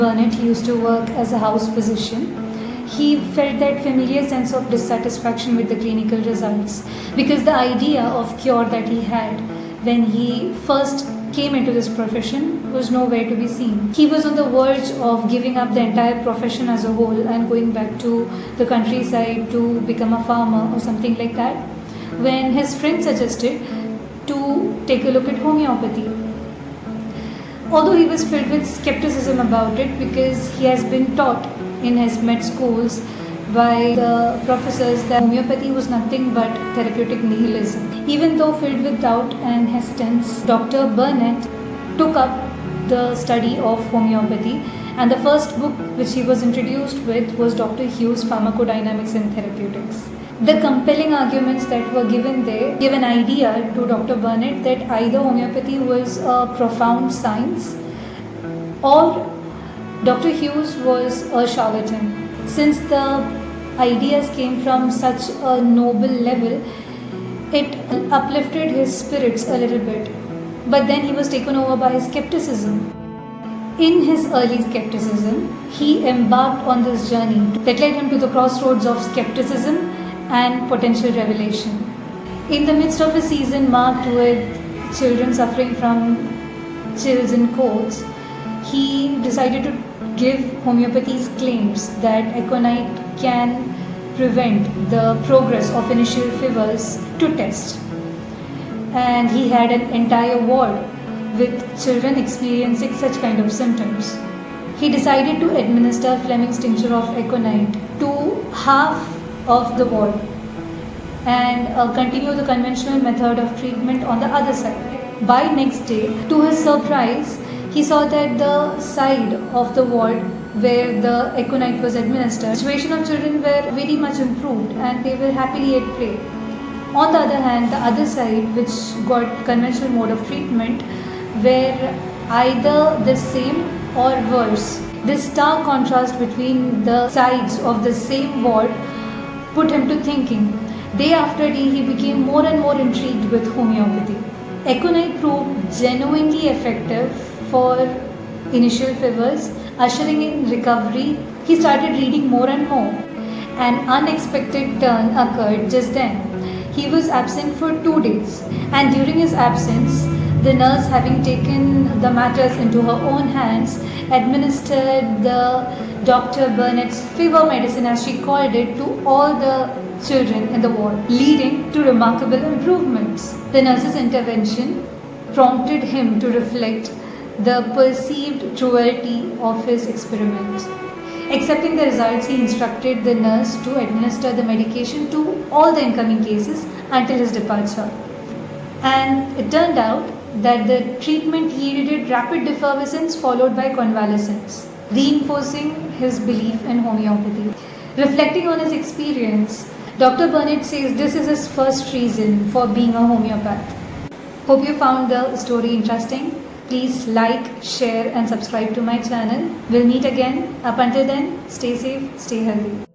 Burnett used to work as a house physician. He felt that familiar sense of dissatisfaction with the clinical results because the idea of cure that he had when he first came into this profession was nowhere to be seen. He was on the verge of giving up the entire profession as a whole and going back to the countryside to become a farmer or something like that, when his friend suggested to take a look at homeopathy. Although he was filled with skepticism about it because he has been taught in his med schools by the professors that homeopathy was nothing but therapeutic nihilism. Even though filled with doubt and hesitance, Dr. Burnett took up the study of homeopathy, and the first book which he was introduced with was Dr. Hughes' Pharmacodynamics and Therapeutics. The compelling arguments that were given there gave an idea to Dr. Burnett that either homeopathy was a profound science or Dr. Hughes was a charlatan. Since the ideas came from such a noble level, it uplifted his spirits a little bit. But then he was taken over by skepticism. In his early skepticism, he embarked on this journey that led him to the crossroads of skepticism and potential revelation. In the midst of a season marked with children suffering from chills and colds, he decided to give homeopathy's claims that aconite can prevent the progress of initial fevers to test. And he had an entire ward with children experiencing such kind of symptoms. He decided to administer Fleming's tincture of aconite to half of the ward and continue the conventional method of treatment on the other side. By next day, to his surprise, he saw that the side of the ward where the aconite was administered, the situation of children were very much improved and they were happily at play. On the other hand, the other side, which got conventional mode of treatment, were either the same or worse. This stark contrast between the sides of the same ward put him to thinking. Day after day, he became more and more intrigued with homeopathy. Aconite proved genuinely effective for initial fevers, ushering in recovery. He started reading more and more. An unexpected turn occurred just then. He was absent for 2 days, and during his absence, the nurse, having taken the matters into her own hands, administered the Dr. Burnett's fever medicine, as she called it, to all the children in the ward, leading to remarkable improvements. The nurse's intervention prompted him to reflect the perceived cruelty of his experiment. Accepting the results, he instructed the nurse to administer the medication to all the incoming cases until his departure. And it turned out that the treatment yielded rapid effervescence followed by convalescence, reinforcing his belief in homeopathy. Reflecting on his experience, Dr. Burnett says this is his first reason for being a homeopath. Hope you found the story interesting. Please like, share and subscribe to my channel. We'll meet again. Up until then, stay safe, stay healthy.